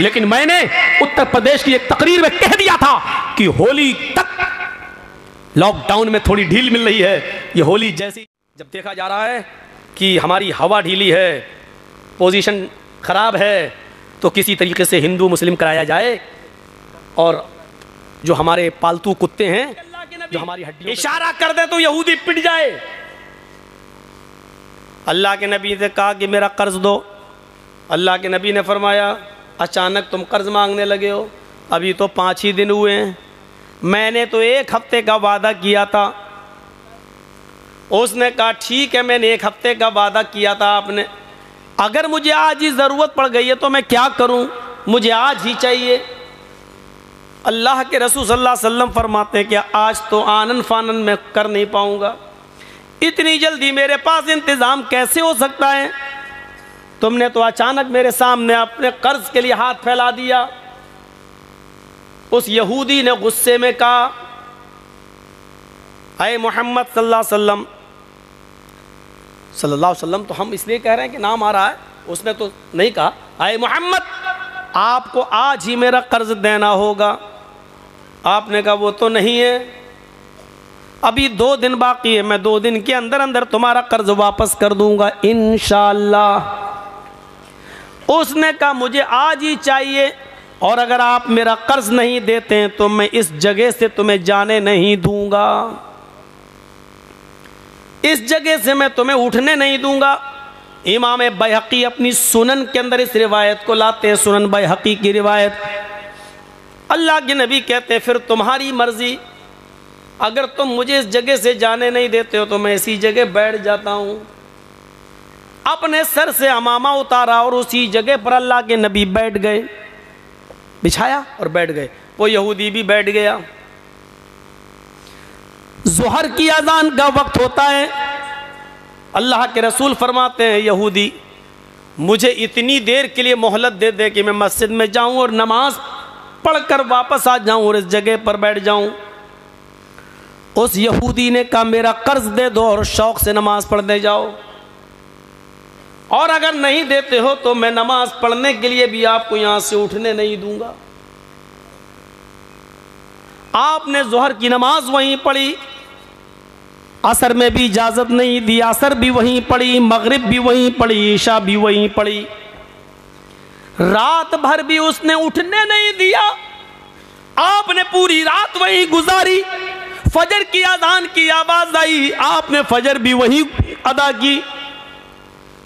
लेकिन मैंने उत्तर प्रदेश की एक तकरीर में कह दिया था कि होली तक लॉकडाउन में थोड़ी ढील मिल रही है। ये होली जैसी जब देखा जा रहा है कि हमारी हवा ढीली है, पोजीशन खराब है, तो किसी तरीके से हिंदू मुस्लिम कराया जाए और जो हमारे पालतू कुत्ते हैं जो हमारी हड्डियों इशारा कर दे तो यहूदी पिट जाए। अल्लाह के नबी ने कहा कि मेरा कर्ज दो। अल्लाह के नबी ने फरमाया अचानक तुम कर्ज मांगने लगे हो, अभी तो 5 ही दिन हुए हैं, मैंने तो 1 हफ्ते का वादा किया था। उसने कहा ठीक है, मैंने 1 हफ्ते का वादा किया था आपने, अगर मुझे आज ही ज़रूरत पड़ गई है तो मैं क्या करूं, मुझे आज ही चाहिए। अल्लाह के रसूल सल्लल्लाहु अलैहि वसल्लम फरमाते हैं कि आज तो आनन फानन में कर नहीं पाऊंगा, इतनी जल्दी मेरे पास इंतज़ाम कैसे हो सकता है, तुमने तो अचानक मेरे सामने अपने कर्ज के लिए हाथ फैला दिया। उस यहूदी ने गुस्से में कहा अय मोहम्मद सल्लल्लाहु अलैहि वसल्लम, तो हम इसलिए कह रहे हैं कि नाम आ रहा है, उसने तो नहीं कहा अय मोहम्मद आपको आज ही मेरा कर्ज देना होगा। आपने कहा वो तो नहीं है, अभी 2 दिन बाकी है, मैं 2 दिन के अंदर अंदर तुम्हारा कर्ज वापस कर दूंगा इंशाअल्लाह। उसने कहा मुझे आज ही चाहिए, और अगर आप मेरा कर्ज नहीं देते हैं तो मैं इस जगह से तुम्हें जाने नहीं दूंगा, इस जगह से मैं तुम्हें उठने नहीं दूंगा। इमाम बैहक़ी अपनी सुनन के अंदर इस रिवायत को लाते हैं, सुनन बैहक़ी की रिवायत। अल्लाह के नबी कहते हैं फिर तुम्हारी मर्जी, अगर तुम मुझे इस जगह से जाने नहीं देते हो तो मैं इसी जगह बैठ जाता हूँ। अपने सर से अमामा उतारा और उसी जगह पर अल्लाह के नबी बैठ गए, बिछाया और बैठ गए। वो यहूदी भी बैठ गया। ज़ोहर की अज़ान का वक्त होता है, अल्लाह के रसूल फरमाते हैं यहूदी मुझे इतनी देर के लिए मोहलत दे दे कि मैं मस्जिद में जाऊं और नमाज पढ़कर वापस आ जाऊं और इस जगह पर बैठ जाऊं। उस यहूदी ने कहा मेरा कर्ज दे दो और शौक से नमाज पढ़ने जाओ, और अगर नहीं देते हो तो मैं नमाज पढ़ने के लिए भी आपको यहां से उठने नहीं दूंगा। आपने ज़ोहर की नमाज वहीं पढ़ी, असर में भी इजाज़त नहीं दी, असर भी वहीं पढ़ी, मगरिब भी वहीं पढ़ी, ईशा भी वहीं पढ़ी, रात भर भी उसने उठने नहीं दिया। आपने पूरी रात वहीं गुजारी, फजर की अज़ान की आवाज़ आई, आपने फजर भी वहीं अदा की,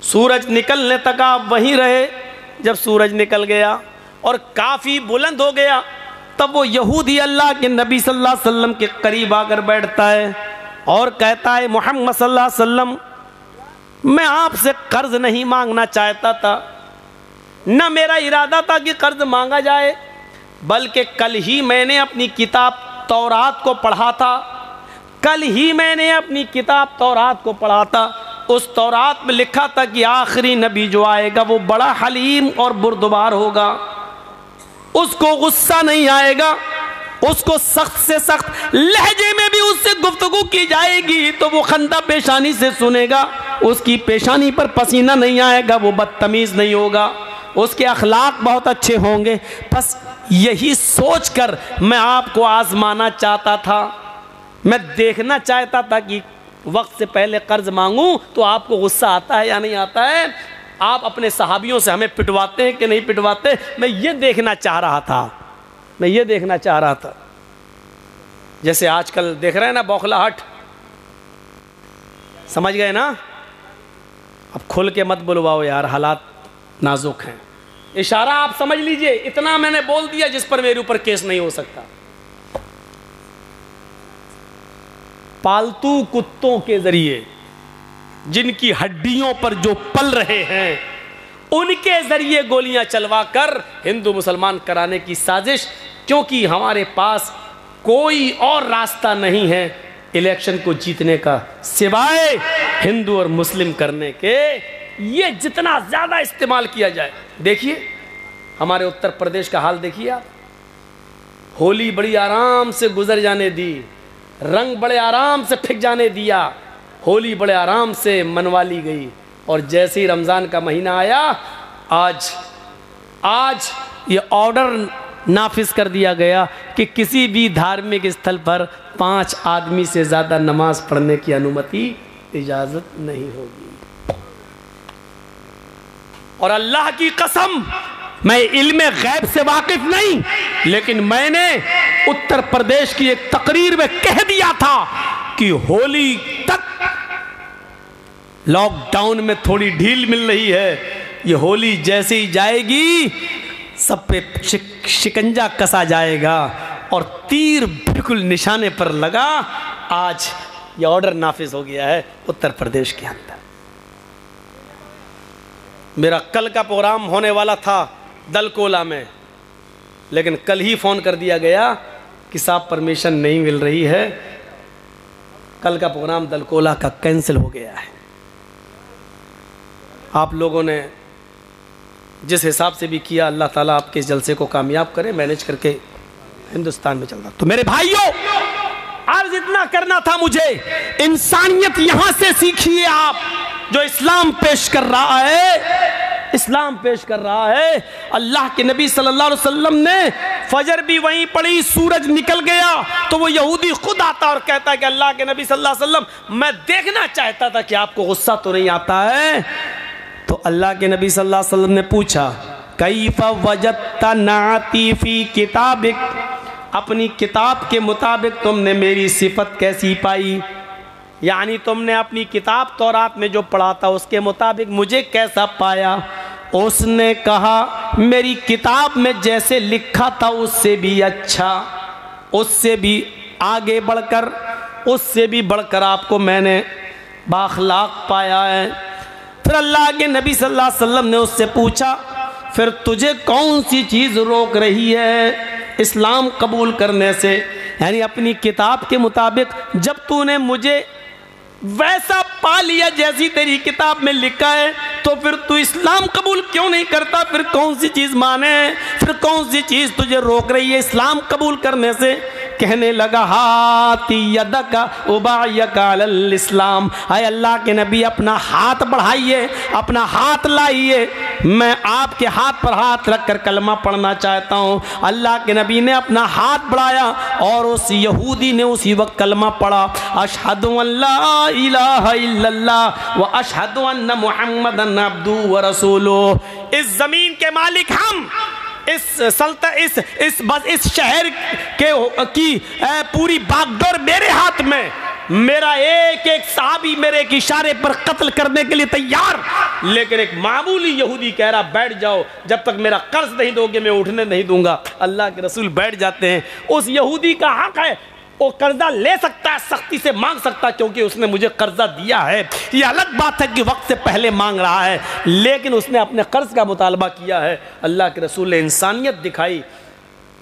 सूरज निकलने तक आप वहीं रहे। जब सूरज निकल गया और काफ़ी बुलंद हो गया तब वो यहूदी अल्लाह के नबी सल्लल्लाहु अलैहि वसल्लम के करीब आकर बैठता है और कहता है मोहम्मद सल्लल्लाहु अलैहि वसल्लम मैं आपसे कर्ज नहीं मांगना चाहता था, न मेरा इरादा था कि कर्ज मांगा जाए, बल्कि कल ही मैंने अपनी किताब तौरात को पढ़ा था, कल ही मैंने अपनी किताब तौरात को पढ़ा था। उस तौरात में लिखा था कि आखिरी नबी जो आएगा वो बड़ा हलीम और बुर्दबार होगा, उसको गुस्सा नहीं आएगा, उसको सख्त से सख्त लहजे में भी उससे गुफ्तगू की जाएगी तो वो खंदा पेशानी से सुनेगा, उसकी पेशानी पर पसीना नहीं आएगा, वो बदतमीज़ नहीं होगा, उसके अखलाक बहुत अच्छे होंगे। बस यही सोचकर मैं आपको आजमाना चाहता था, मैं देखना चाहता था कि वक्त से पहले कर्ज मांगूं तो आपको गुस्सा आता है या नहीं आता है, आप अपने सहाबियों से हमें पिटवाते हैं कि नहीं पिटवाते, मैं ये देखना चाह रहा था, मैं ये देखना चाह रहा था। जैसे आजकल देख रहे हैं ना बौखलाहट, समझ गए ना, अब खुल के मत बुलवाओ यार, हालात नाजुक हैं, इशारा आप समझ लीजिए, इतना मैंने बोल दिया जिस पर मेरे ऊपर केस नहीं हो सकता। पालतू कुत्तों के जरिए जिनकी हड्डियों पर जो पल रहे हैं उनके जरिए गोलियां चलवाकर हिंदू मुसलमान कराने की साजिश, क्योंकि हमारे पास कोई और रास्ता नहीं है इलेक्शन को जीतने का सिवाय हिंदू और मुस्लिम करने के। ये जितना ज्यादा इस्तेमाल किया जाए, देखिए हमारे उत्तर प्रदेश का हाल देखिए आप, होली बड़ी आराम से गुजर जाने दी, रंग बड़े आराम से फेंक जाने दिया, होली बड़े आराम से मनवा ली गई, और जैसे ही रमज़ान का महीना आया आज ये ऑर्डर नाफिज कर दिया गया कि किसी भी धार्मिक स्थल पर 5 आदमी से ज़्यादा नमाज पढ़ने की अनुमति इजाज़त नहीं होगी। और अल्लाह की कसम, मैं इल्म गैब से वाकिफ नहीं, लेकिन मैंने उत्तर प्रदेश की एक तकरीर में कह दिया था कि होली तक लॉकडाउन में थोड़ी ढील मिल रही है, ये होली जैसे ही जाएगी सब पे शिकंजा कसा जाएगा और तीर बिल्कुल निशाने पर लगा। आज ये ऑर्डर नाफिज हो गया है उत्तर प्रदेश के अंदर। मेरा कल का प्रोग्राम होने वाला था दलकोला में, लेकिन कल ही फ़ोन कर दिया गया कि साहब परमिशन नहीं मिल रही है, कल का प्रोग्राम दलकोला का कैंसिल हो गया है। आप लोगों ने जिस हिसाब से भी किया, अल्लाह ताला आपके इस जलसे को कामयाब करे, मैनेज करके हिंदुस्तान में चलना। तो मेरे भाइयों, आज इतना करना था मुझे। इंसानियत यहां से सीखिए आप, जो इस्लाम पेश कर रहा है, इस्लाम पेश कर रहा है। अल्लाह के नबी सल्लल्लाहु अलैहि वसल्लम ने फजर भी वहीं पढ़ी, सूरज निकल गया तो वो यहूदी खुद आता और कहता कि अल्लाह के नबी सल्लल्लाहु अलैहि वसल्लम, मैं देखना चाहता था कि आपको गुस्सा तो नहीं आता है। तो अल्लाह के नबी सल्लल्लाहु अलैहि वसल्लम ने पूछा, कैफ़ वजदता नाती फी किताबिक, अपनी किताब के मुताबिक तुमने मेरी सिफत कैसी पाई, यानी तुमने अपनी किताब तौरात में जो पढ़ा था उसके मुताबिक मुझे कैसा पाया। उसने कहा, मेरी किताब में जैसे लिखा था उससे भी अच्छा, उससे भी आगे बढ़कर, उससे भी बढ़कर आपको मैंने बाखलाक पाया है। फिर अल्लाह के नबी सल्लल्लाहु अलैहि वसल्लम ने उससे पूछा, फिर तुझे कौन सी चीज़ रोक रही है इस्लाम कबूल करने से, यानी अपनी किताब के मुताबिक जब तूने मुझे वैसा पा लिया जैसी तेरी किताब में लिखा है, तो फिर तू इस्लाम कबूल क्यों नहीं करता? फिर कौन सी चीज़ माने, फिर कौन सी चीज़ तुझे रोक रही है इस्लाम कबूल करने से? कहने लगा, हाथी यदका उबायका अलल इस्लाम, आए अल्लाह के नबी अपना हाथ बढ़ाइए, अपना हाथ लाइए, मैं आपके हाथ पर हाथ रखकर कलमा पढ़ना चाहता हूँ। अल्लाह के नबी ने अपना हाथ बढ़ाया और उस यहूदी ने उसी वक्त कलमा पढ़ा, अशहदु अल्ला इलाहा इल्लल्लाह व अशहदु अन्ना मुहम्मदन अब्दुहु व रसूलुहु। इस ज़मीन के मालिक हम, इस शहर की पूरी बागडोर मेरे हाथ में, मेरा एक एक साहबी मेरे एक इशारे पर कत्ल करने के लिए तैयार, लेकिन एक मामूली यहूदी कह रहा बैठ जाओ, जब तक मेरा कर्ज नहीं दोगे मैं उठने नहीं दूंगा। अल्लाह के रसूल बैठ जाते हैं। उस यहूदी का हक है, वो कर्जा ले सकता है, सख्ती से मांग सकता, क्योंकि उसने मुझे कर्जा दिया है। ये अलग बात है कि वक्त से पहले मांग रहा है, लेकिन उसने अपने कर्ज का मुतालबा किया है। अल्लाह के रसूल ने इंसानियत दिखाई,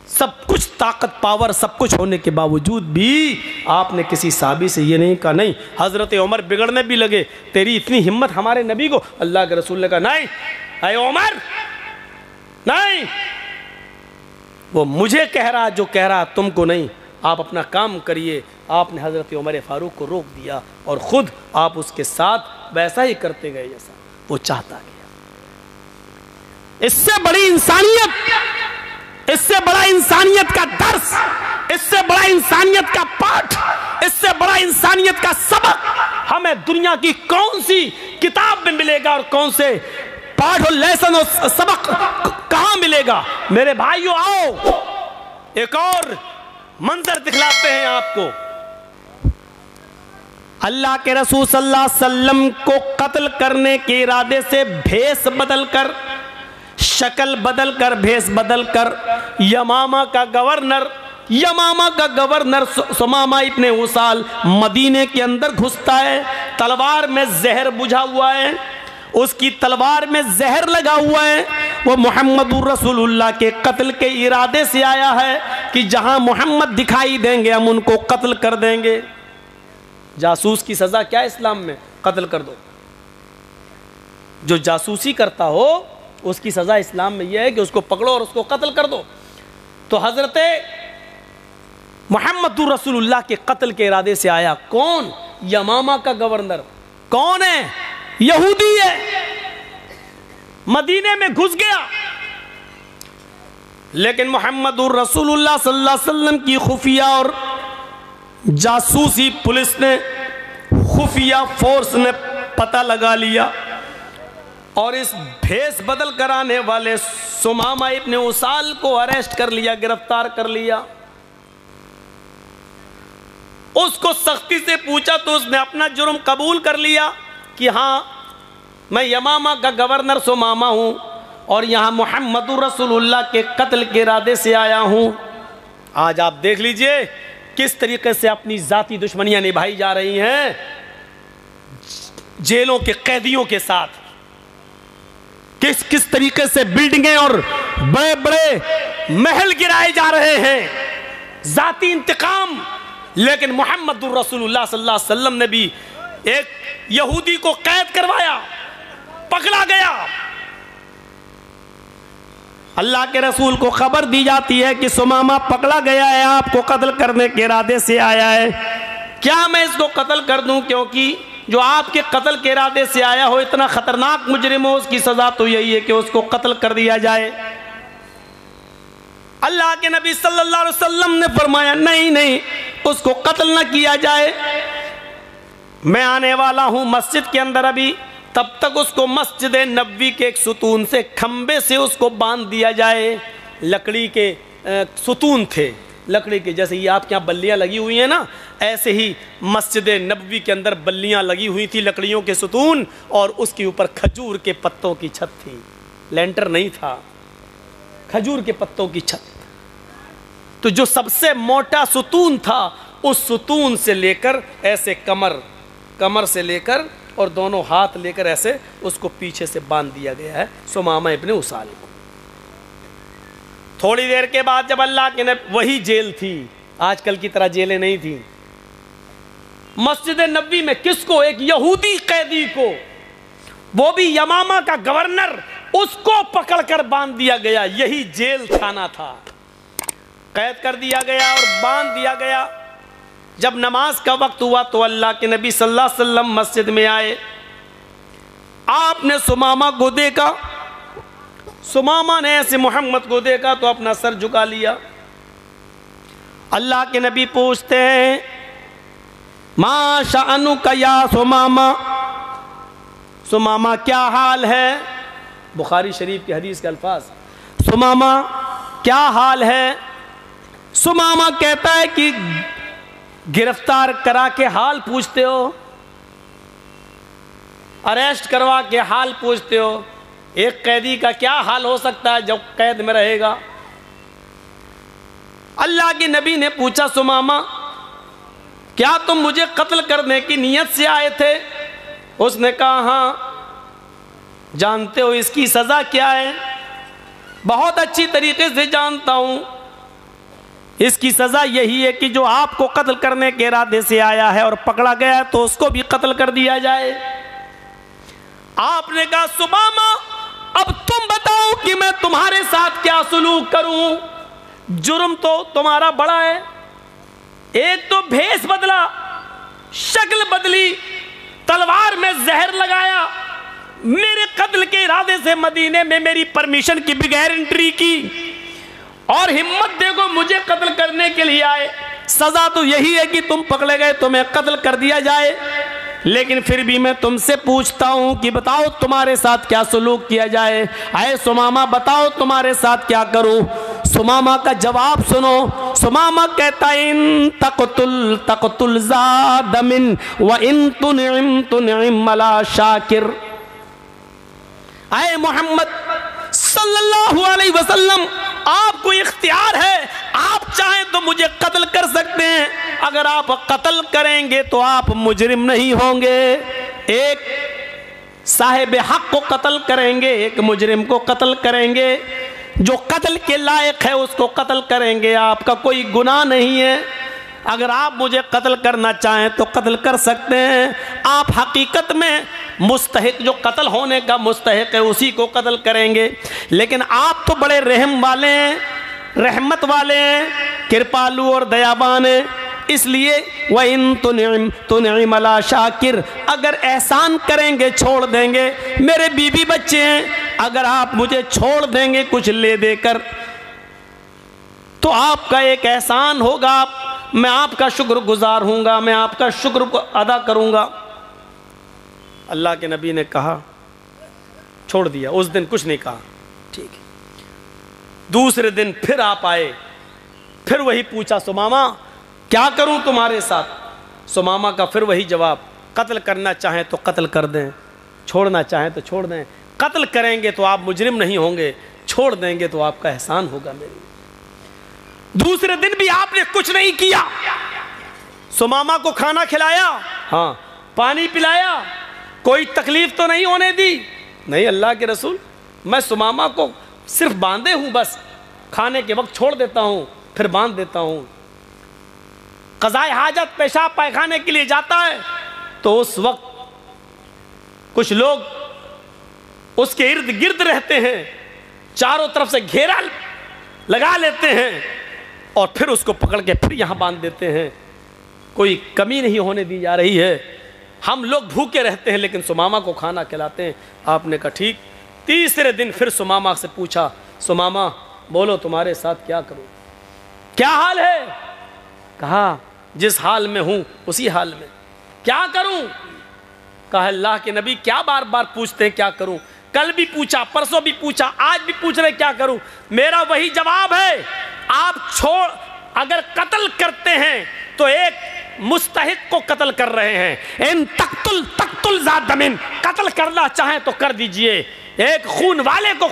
सब कुछ ताकत पावर सब कुछ होने के बावजूद भी आपने किसी साहबी से ये नहीं कहा। नहीं, हज़रत उमर बिगड़ने भी लगे, तेरी इतनी हिम्मत हमारे नबी को? अल्लाह के रसूल ने कहा, नहीं अय उमर नहीं, वो मुझे कह रहा जो कह रहा, तुमको नहीं, आप अपना काम करिए। आपने हज़रत उमर फारूक को रोक दिया और ख़ुद आप उसके साथ वैसा ही करते गए जैसा वो चाहता गया। इससे बड़ी इंसानियत, इससे बड़ा इंसानियत का दर्स, इससे बड़ा इंसानियत का पाठ, इससे बड़ा इंसानियत का सबक हमें दुनिया की कौन सी किताब में मिलेगा और कौन से पाठ और लेसन और सबक कहाँ मिलेगा? मेरे भाइयों, आओ एक और मंजर दिखलाते हैं आपको। अल्लाह के रसूल सल्लल्लाहु अलैहि वसल्लम को कत्ल करने के इरादे से भेष बदलकर, शक्ल बदलकर, भेष बदलकर यमामा का गवर्नर सुमामा इब्ने उसाल मदीने के अंदर घुसता है। तलवार में जहर बुझा हुआ है, उसकी तलवार में जहर लगा हुआ है। वो मोहम्मदुर रसूलुल्लाह के कत्ल के इरादे से आया है कि जहां मोहम्मद दिखाई देंगे हम उनको कत्ल कर देंगे। जासूस की सज़ा क्या है इस्लाम में? कत्ल कर दो। जो जासूसी करता हो उसकी सज़ा इस्लाम में यह है कि उसको पकड़ो और उसको कत्ल कर दो। तो हज़रत मोहम्मदुर रसूलुल्लाह के कत्ल के इरादे से आया। कौन? यमामा का गवर्नर। कौन है? यहूदी है। मदीने में घुस गया। लेकिन मुहम्मदुर रसूलुल्लाह सल्लल्लाहु अलैहि वसल्लम की खुफिया और जासूसी पुलिस ने, खुफिया फोर्स ने पता लगा लिया और इस भेष बदल कराने वाले सुमामा इब्ने उसाल को अरेस्ट कर लिया, गिरफ्तार कर लिया। उसको सख्ती से पूछा तो उसने अपना जुर्म कबूल कर लिया कि हाँ, मैं यमामा का गवर्नर सुमामा हूँ और यहाँ मुहम्मदुर रसूलुल्लाह के कत्ल के इरादे से आया हूँ। आज आप देख लीजिए किस तरीके से अपनी जाती दुश्मनियाँ निभाई जा रही हैं जेलों के कैदियों के साथ, किस किस तरीके से बिल्डिंगें और बड़े बड़े महल गिराए जा रहे हैं, जाती इंतकाम। लेकिन मुहम्मदुर रसूलुल्लाह सल्लल्लाहु अलैहि वसल्लम ने भी एक यहूदी को कैद करवाया, पकड़ा गया। अल्लाह के रसूल को खबर दी जाती है कि सुमामा पकड़ा गया है, आपको कत्ल करने के इरादे से आया है। क्या मैं इसको कत्ल कर दूं? क्योंकि जो आपके कत्ल के इरादे से आया हो, इतना खतरनाक मुजरिम हो, उसकी सजा तो यही है कि उसको कत्ल कर दिया जाए। अल्लाह के नबी सल्लल्लाहु अलैहि वसल्लम ने फरमाया नहीं नहीं, उसको कत्ल न किया जाए। मैं आने वाला हूं मस्जिद के अंदर अभी, तब तक उसको मस्जिद नबवी के एक सुतून से, खंबे से उसको बांध दिया जाए। लकड़ी के सुतून थे, लकड़ी के, जैसे ये आपके यहाँ बल्लियाँ लगी हुई हैं ना, ऐसे ही मस्जिद नबवी के अंदर बल्लियाँ लगी हुई थी, लकड़ियों के सुतून, और उसके ऊपर खजूर के पत्तों की छत थी। लेंटर नहीं था, खजूर के पत्तों की छत। तो जो सबसे मोटा सुतून था, उस सुतून से लेकर ऐसे कमर से लेकर और दोनों हाथ लेकर ऐसे उसको पीछे से बांध दिया गया है सुमामा इब्ने उसाल को। थोड़ी देर के बाद जब अल्लाह के नबी, वही जेल थी, आजकल की तरह जेलें नहीं थी, मस्जिद नबवी में किसको? एक यहूदी कैदी को, वो भी यमामा का गवर्नर, उसको पकड़कर बांध दिया गया। यही जेल खाना था, कैद कर दिया गया और बांध दिया गया। जब नमाज का वक्त हुआ तो अल्लाह के नबी सल्लल्लाहु अलैहि वसल्लम मस्जिद में आए। आपने सुमामा को देखा, सुमामा ने ऐसे मोहम्मद को देखा तो अपना सर झुका लिया। अल्लाह के नबी पूछते हैं, मा शाअनुका या सुमामा, सुमामा क्या हाल है? बुखारी शरीफ की हदीस के अल्फाज, सुमामा क्या हाल है? सुमामा कहता है कि गिरफ्तार करा के हाल पूछते हो, अरेस्ट करवा के हाल पूछते हो। एक कैदी का क्या हाल हो सकता है जब कैद में रहेगा? अल्लाह के नबी ने पूछा, सुमामा क्या तुम मुझे कत्ल करने की नीयत से आए थे? उसने कहा हाँ। जानते हो इसकी सज़ा क्या है? बहुत अच्छी तरीके से जानता हूं। इसकी सज़ा यही है कि जो आपको कत्ल करने के इरादे से आया है और पकड़ा गया है तो उसको भी कत्ल कर दिया जाए। आपने कहा, सुमामा अब तुम बताओ कि मैं तुम्हारे साथ क्या सुलूक करूं? जुर्म तो तुम्हारा बड़ा है, एक तो भेष बदला, शक्ल बदली, तलवार में जहर लगाया, मेरे कत्ल के इरादे से मदीने में मेरी परमिशन की बगैर एंट्री की, और हिम्मत देखो मुझे कत्ल करने के लिए आए। सजा तो यही है कि तुम पकड़े गए, तुम्हें कत्ल कर दिया जाए। लेकिन फिर भी मैं तुमसे पूछता हूं कि बताओ तुम्हारे साथ क्या सलूक किया जाए। आए सुमामा बताओ तुम्हारे साथ क्या करूं? सुमामा का जवाब सुनो। सुमामा कहता, इन तक़तुल ज़ादमिन व इन तुनइम मला शाकिर। आए मोहम्मद सल्लल्लाहु अलैहि वसल्लम, आपको इख्तियार है, आप चाहें तो मुझे कत्ल कर सकते हैं। अगर आप कत्ल करेंगे तो आप मुजरिम नहीं होंगे। एक साहिब हक को कत्ल करेंगे, एक मुजरिम को कत्ल करेंगे। जो कत्ल के लायक है उसको कत्ल करेंगे, आपका कोई गुनाह नहीं है। अगर आप मुझे कत्ल करना चाहें तो कत्ल कर सकते हैं। आप हकीकत में मुस्तहिक, जो कत्ल होने का मुस्तहिक है उसी को कत्ल करेंगे। लेकिन आप तो बड़े रहम वाले हैं, रहमत वाले हैं, कृपालु और दयावान हैं, इसलिए वह इन तुनइम अला शाकिर, अगर एहसान करेंगे छोड़ देंगे। मेरे बीवी बच्चे हैं, अगर आप मुझे छोड़ देंगे कुछ ले देकर तो आपका एक एहसान होगा, मैं आपका शुक्रगुजार हूँगा, मैं आपका शुक्र को अदा करूँगा। अल्लाह के नबी ने कहा, छोड़ दिया, उस दिन कुछ नहीं कहा, ठीक है। दूसरे दिन फिर आप आए, फिर वही पूछा, सुमामा क्या करूं तुम्हारे साथ? सुमामा का फिर वही जवाब, कत्ल करना चाहें तो कत्ल कर दें, छोड़ना चाहें तो छोड़ दें। कत्ल करेंगे तो आप मुजरिम नहीं होंगे, छोड़ देंगे तो आपका एहसान होगा मेरे। दूसरे दिन भी आपने कुछ नहीं किया। सुमामा को खाना खिलाया, हाँ, पानी पिलाया, कोई तकलीफ तो नहीं होने दी? नहीं अल्लाह के रसूल, मैं सुमामा को सिर्फ बांधे हूं, बस खाने के वक्त छोड़ देता हूं, फिर बांध देता हूं। क़ज़ाए हाजत, पेशाब पायखाने के लिए जाता है तो उस वक्त कुछ लोग उसके इर्द गिर्द रहते हैं, चारों तरफ से घेरा लगा लेते हैं और फिर उसको पकड़ के फिर यहां बांध देते हैं। कोई कमी नहीं होने दी जा रही है। हम लोग भूखे रहते हैं लेकिन सुमामा को खाना खिलाते हैं। आपने कहा ठीक। तीसरे दिन फिर सुमामा से पूछा, सुमामा बोलो तुम्हारे साथ क्या करूं, क्या हाल है? कहा जिस हाल में हूं उसी हाल में। क्या करूं? कहा अल्लाह के नबी क्या बार बार पूछते हैं क्या करूं? कल भी पूछा, परसों भी पूछा, आज भी पूछ रहे क्या करूं? मेरा वही जवाब है, आप अगर कत्ल करते हैं तो एक मुस्तहिक को कत्ल कर रहे हैं। इन तक्तुल ज़ादमिन, कत्ल करना चाहें तो कर दीजिए। एक खून वाले को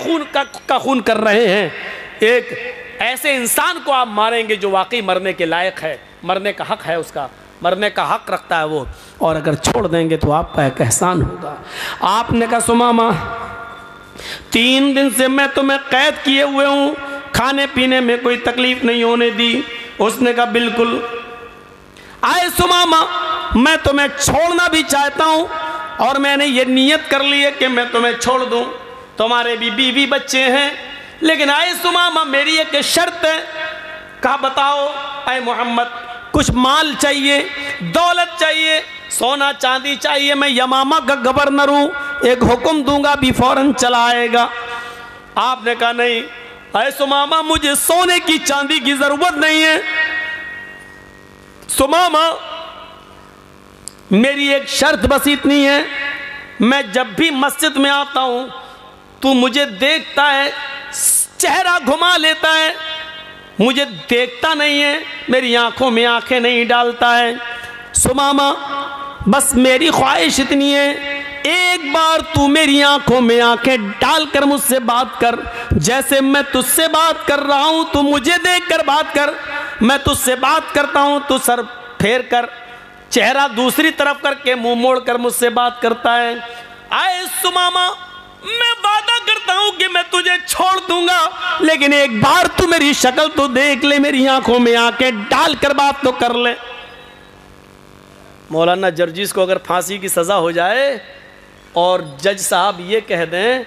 खून कर रहे हैं। एक ऐसे इंसान को आप मारेंगे जो वाकई मरने के लायक है, मरने का हक है, उसका मरने का हक रखता है वो, और अगर छोड़ देंगे तो आपका एक एहसान होगा। आपने कहा सुमामा 3 दिन से मैं तुम्हें कैद किए हुए हूँ, खाने पीने में कोई तकलीफ नहीं होने दी। उसने कहा बिल्कुल। आए सुमामा मैं तुम्हें छोड़ना भी चाहता हूँ और मैंने ये नियत कर ली है कि मैं तुम्हें छोड़ दूँ, तुम्हारे भी बीवी बच्चे हैं, लेकिन आए सुमामा मेरी एक शर्त है। कहा बताओ आए मोहम्मद, कुछ माल चाहिए, दौलत चाहिए, सोना चांदी चाहिए, मैं यमामा का गवर्नर हूँ, एक हुक्म दूंगा भी फौरन चला आएगा। आपने कहा नहीं अरे सुमामा मुझे सोने की चांदी की जरूरत नहीं है। सुमामा मेरी एक शर्त बस इतनी है, मैं जब भी मस्जिद में आता हूं तू मुझे देखता है, चेहरा घुमा लेता है, मुझे देखता नहीं है, मेरी आंखों में आंखें नहीं डालता है। सुमामा बस मेरी ख्वाहिश इतनी है, एक बार तू मेरी आंखों में आंखें डालकर मुझसे बात कर, जैसे मैं तुझसे बात कर रहा हूं तू मुझे देखकर बात कर। मैं तुझसे बात करता हूं तू सर फेर कर, चेहरा दूसरी तरफ करके मुंह मोड़ कर मुझसे बात करता है। आए सुमामा मैं वादा करता हूं कि मैं तुझे छोड़ दूंगा, लेकिन एक बार तू मेरी शक्ल तो देख ले, मेरी आंखों में आंखें डालकर बात तो कर ले। मौलाना जर्जीस को अगर फांसी की सजा हो जाए और जज साहब ये कह दें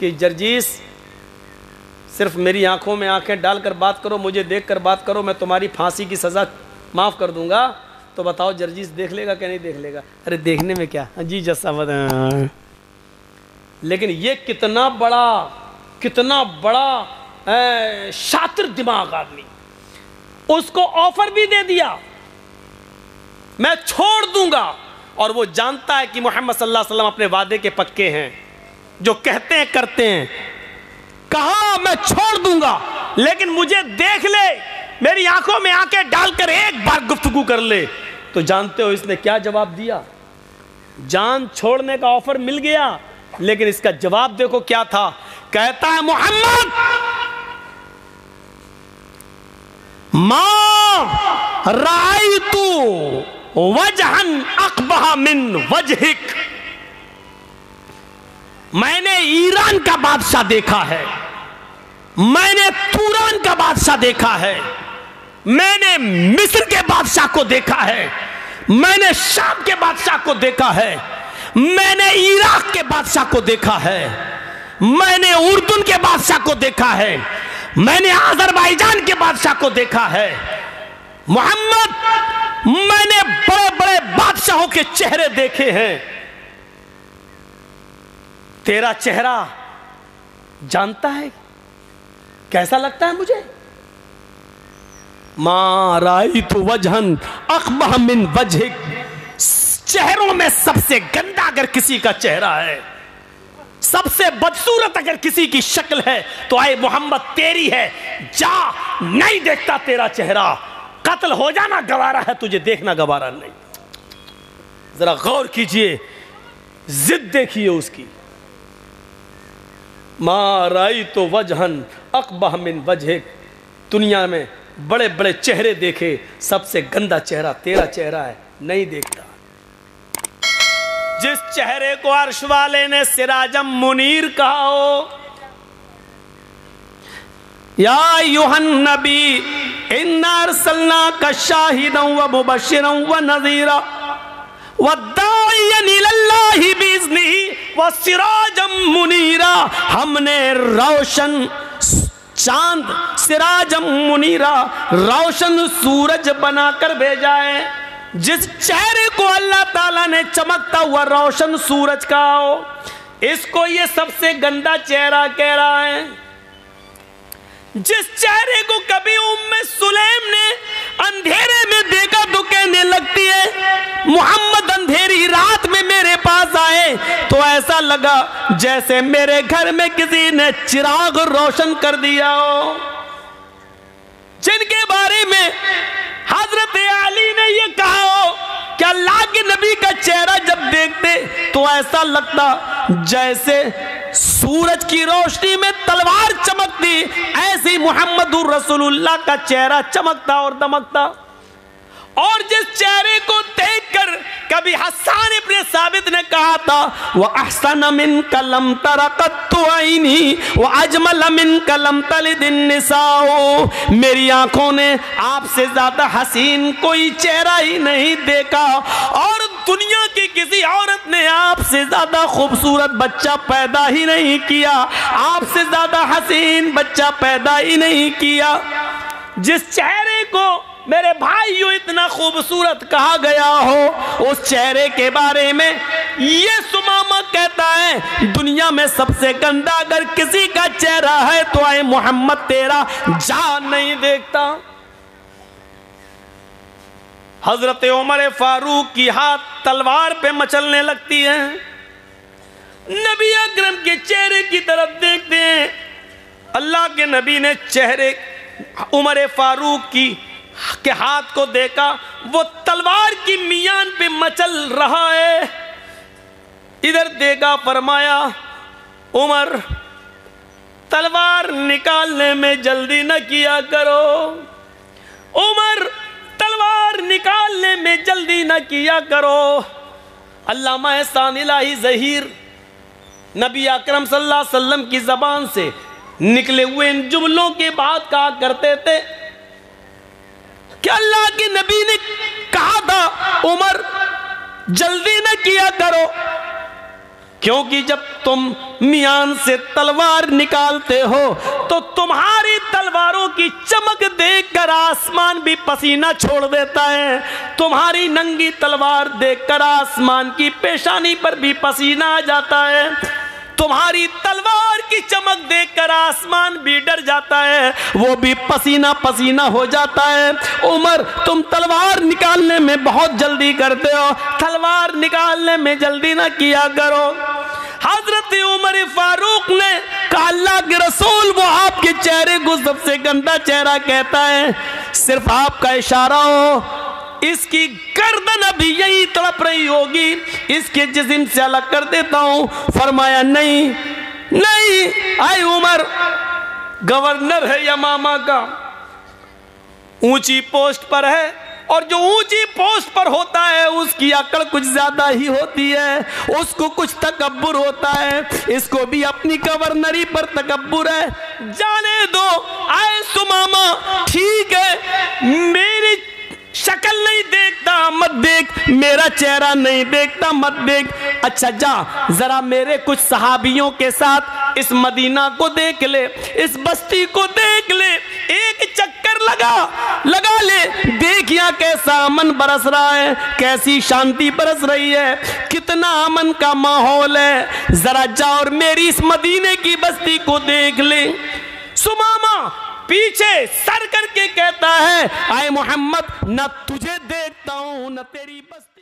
कि जर्जीस सिर्फ मेरी आंखों में आंखें डालकर बात करो, मुझे देखकर बात करो, मैं तुम्हारी फांसी की सजा माफ कर दूंगा, तो बताओ जर्जीस देख लेगा कि नहीं देख लेगा? अरे देखने में क्या जी जज साहब। लेकिन ये कितना बड़ा शातिर दिमाग आदमी, उसको ऑफर भी दे दिया मैं छोड़ दूंगा, और वो जानता है कि मोहम्मद सल्लल्लाहु अलैहि वसल्लम अपने वादे के पक्के हैं, जो कहते हैं करते हैं। कहा मैं छोड़ दूंगा लेकिन मुझे देख ले, मेरी आंखों में आंखें डालकर एक बार गुफ्तगू कर ले। तो जानते हो इसने क्या जवाब दिया? जान छोड़ने का ऑफर मिल गया, लेकिन इसका जवाब देखो क्या था। कहता है मोहम्मद मां रायतु वजहन अक़बह मिन वजहिक, मैंने ईरान का बादशाह देखा है, मैंने तुरान का बादशाह देखा है, मैंने मिस्र के बादशाह को देखा है, मैंने शाम के बादशाह को देखा है, मैंने इराक के बादशाह को देखा है, मैंने उर्दून के बादशाह को देखा है, मैंने अजरबैजान के बादशाह को देखा है। मोहम्मद मैंने बड़े बड़े बादशाहों के चेहरे देखे हैं, तेरा चेहरा जानता है कैसा लगता है मुझे? मा राइतु वजहन अक़बह मिन वजहिक, चेहरों में सबसे गंदा अगर किसी का चेहरा है, सबसे बदसूरत अगर किसी की शक्ल है तो आए मोहम्मद तेरी है, जा, नहीं देखता तेरा चेहरा, कत्ल हो जाना गवारा है, तुझे देखना गवारा नहीं। जरा गौर कीजिए, जिद देखिए उसकी। मा राइतु वजहन अक़बह मिन वजहिक, दुनिया में बड़े बड़े चेहरे देखे, सबसे गंदा चेहरा तेरा चेहरा है, नहीं देखता। जिस चेहरे को अर्श वाले ने सिराजम मुनीर कहा हो, या अय्युहन नबी इन्ना अर्सलनाका शाहिदन व मुबश्शिरन व नज़ीरा व दाइयन इलल्लाहि बिइज़्निही व सिराजम मुनीरा, हमने रोशन चांद, सिराजम मुनीरा, रोशन सूरज बनाकर भेजा है। जिस चेहरे को अल्लाह ताला ने चमकता हुआ रोशन सूरज का हो, इसको ये सबसे गंदा चेहरा कह रहा है। जिस चेहरे को कभी उम्मे सुलैम ने अंधेरे में देखा तो कहने लगती है मोहम्मद अंधेरी रात में मेरे पास आए तो ऐसा लगा जैसे मेरे घर में किसी ने चिराग रोशन कर दिया हो। जिनके बारे में हजरत अली ने यह कहा हो कि अल्लाह के नबी का चेहरा जब देखते तो ऐसा लगता जैसे सूरज की रोशनी में तलवार चमकती, ऐसी मुहम्मदुर रसूलुल्लाह का चेहरा चमकता और दमकता। और जिस चेहरे को देखकर कभी हसन इब्न साबित ने कहा था वह अहसन मिन कलम तरकत्तु ऐनी व अजमल मिन कलम तलिदिन निसाओ, मेरी आंखों ने आपसे ज्यादा हसीन कोई चेहरा ही नहीं देखा और दुनिया की किसी औरत ने आपसे ज्यादा खूबसूरत बच्चा पैदा ही नहीं किया, आपसे ज्यादा हसीन बच्चा पैदा ही नहीं किया। जिस चेहरे को मेरे भाइयों इतना खूबसूरत कहा गया हो, उस चेहरे के बारे में ये सुमामा कहता है दुनिया में सबसे गंदा अगर किसी का चेहरा है तो आए मोहम्मद तेरा, जा, नहीं देखता। हजरत उमर फारूक की हाथ तलवार पे मचलने लगती है। नबी अकरम के चेहरे की तरफ देखते हैं, अल्लाह के नबी ने चेहरे उमर फारूक के हाथ को देखा, वो तलवार की मियान पे मचल रहा है। इधर देखा, फरमाया उमर तलवार निकालने में जल्दी न किया करो, उमर तलवार निकालने में जल्दी न किया करो। अल्लामा एहसान इलाही ज़हीर नबी अकरम सल्लल्लाहु अलैहि वसल्लम की ज़बान से निकले हुए इन जुमलों के बाद कहा करते थे कि अल्लाह के नबी ने कहा था उमर जल्दी न किया करो, क्योंकि जब तुम मियान से तलवार निकालते हो तो तुम्हारी तलवारों की चमक देखकर आसमान भी पसीना छोड़ देता है, तुम्हारी नंगी तलवार देखकर आसमान की पेशानी पर भी पसीना आ जाता है, तुम्हारी तलवार की चमक देखकर आसमान भी डर जाता है, वो भी पसीना पसीना हो जाता है। उमर तुम तलवार निकालने में बहुत जल्दी करते हो, तलवार निकालने में जल्दी ना किया करो। हजरत उमर फारूक ने कहा अल्लाह के रसूल वो आपके चेहरे को सबसे गंदा चेहरा कहता है, सिर्फ आपका इशारा हो इसकी गर्दन अभी यही तड़प रही होगी, इसके जिस्म से अलग कर देता हूं। फरमाया नहीं नहीं, आए उमर गवर्नर है यमामा का, ऊंची पोस्ट पर है और जो ऊंची पोस्ट पर होता है उसकी अकड़ कुछ ज्यादा ही होती है, उसको कुछ तकब्बुर होता है, इसको भी अपनी गवर्नरी पर तकब्बुर है, जाने दो। आए सुमामा ठीक है, मेरी शक्ल नहीं देखता मत देख, मेरा चेहरा नहीं देखता मत देख, अच्छा जा जरा मेरे कुछ सहाबियों के साथ इस मदीना को देख ले, इस बस्ती को देख ले, एक चक्कर लगा ले, देख यहाँ कैसा अमन बरस रहा है, कैसी शांति बरस रही है, कितना अमन का माहौल है, जरा जा और मेरी इस मदीने की बस्ती को देख ले। सुमामा पीछे सर करके कहता है, आए मोहम्मद न तुझे देखता हूं न तेरी बस्ती।